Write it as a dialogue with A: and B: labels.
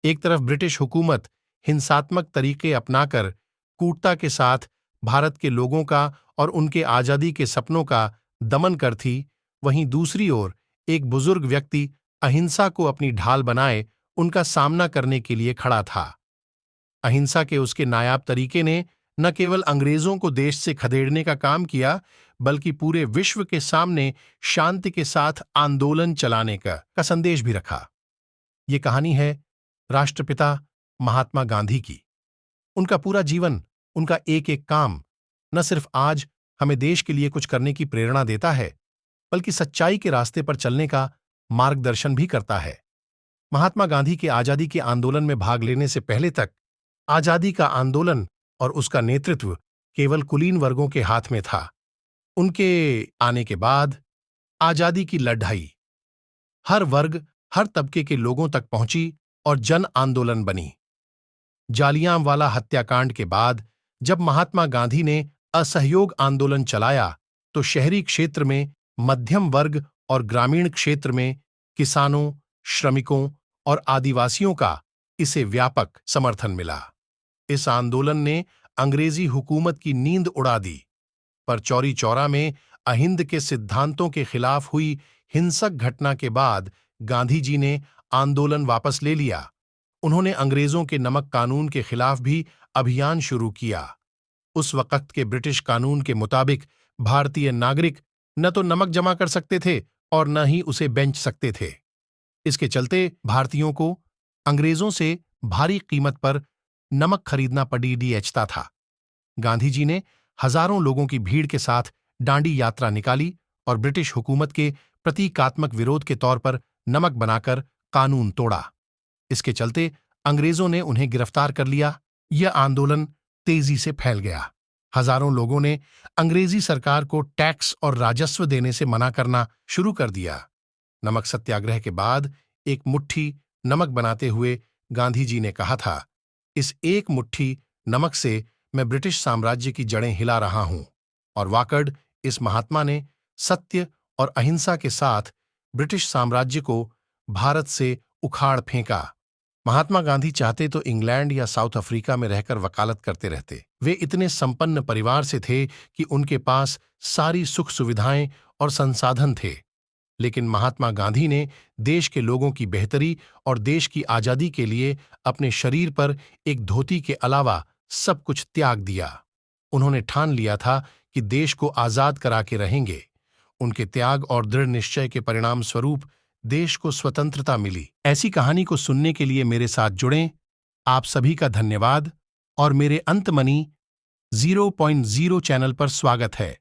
A: एक तरफ ब्रिटिश हुकूमत हिंसात्मक तरीके अपनाकर कूटता के साथ भारत के लोगों का और उनके आजादी के सपनों का दमन कर थी, वहीं दूसरी ओर एक बुजुर्ग व्यक्ति अहिंसा को अपनी ढाल बनाए उनका सामना करने के लिए खड़ा था। अहिंसा के उसके नायाब तरीके ने न केवल अंग्रेजों को देश से खदेड़ने का काम किया, बल्कि पूरे विश्व के सामने शांति के साथ आंदोलन चलाने का संदेश भी रखा। ये कहानी है राष्ट्रपिता महात्मा गांधी की। उनका पूरा जीवन, उनका एक एक काम न सिर्फ आज हमें देश के लिए कुछ करने की प्रेरणा देता है, बल्कि सच्चाई के रास्ते पर चलने का मार्गदर्शन भी करता है। महात्मा गांधी के आजादी के आंदोलन में भाग लेने से पहले तक आजादी का आंदोलन और उसका नेतृत्व केवल कुलीन वर्गों के हाथ में था। उनके आने के बाद आजादी की लड़ाई हर वर्ग, हर तबके के लोगों तक पहुंची और जन आंदोलन बनी। जालियांवाला हत्याकांड के बाद जब महात्मा गांधी ने असहयोग आंदोलन चलाया, तो शहरी क्षेत्र में मध्यम वर्ग और ग्रामीण क्षेत्र में किसानों, श्रमिकों और आदिवासियों का इसे व्यापक समर्थन मिला। इस आंदोलन ने अंग्रेजी हुकूमत की नींद उड़ा दी, पर चौरी चौरा में अहिंद के सिद्धांतों के खिलाफ हुई हिंसक घटना के बाद गांधी जी ने आंदोलन वापस ले लिया। उन्होंने अंग्रेजों के नमक कानून के खिलाफ भी अभियान शुरू किया। उस वक्त के ब्रिटिश कानून के मुताबिक भारतीय नागरिक न तो नमक जमा कर सकते थे और न ही उसे बेच सकते थे। इसके चलते भारतीयों को अंग्रेजों से भारी कीमत पर नमक खरीदना पड़ता था। गांधी जी ने हजारों लोगों की भीड़ के साथ डांडी यात्रा निकाली और ब्रिटिश हुकूमत के प्रतीकात्मक विरोध के तौर पर नमक बनाकर कानून तोड़ा। इसके चलते अंग्रेजों ने उन्हें गिरफ्तार कर लिया। यह आंदोलन तेजी से फैल गया। हजारों लोगों ने अंग्रेजी सरकार को टैक्स और राजस्व देने से मना करना शुरू कर दिया। नमक सत्याग्रह के बाद एक मुट्ठी नमक बनाते हुए गांधी जी ने कहा था, इस एक मुट्ठी नमक से मैं ब्रिटिश साम्राज्य की जड़ें हिला रहा हूं। और वाकई इस महात्मा ने सत्य और अहिंसा के साथ ब्रिटिश साम्राज्य को भारत से उखाड़ फेंका। महात्मा गांधी चाहते तो इंग्लैंड या साउथ अफ्रीका में रहकर वकालत करते रहते। वे इतने संपन्न परिवार से थे कि उनके पास सारी सुख सुविधाएं और संसाधन थे। लेकिन महात्मा गांधी ने देश के लोगों की बेहतरी और देश की आजादी के लिए अपने शरीर पर एक धोती के अलावा सब कुछ त्याग दिया। उन्होंने ठान लिया था कि देश को आजाद करा के रहेंगे। उनके त्याग और दृढ़ निश्चय के परिणाम स्वरूप देश को स्वतंत्रता मिली। ऐसी कहानी को सुनने के लिए मेरे साथ जुड़ें। आप सभी का धन्यवाद और मेरे अंतमनी 0.0 चैनल पर स्वागत है।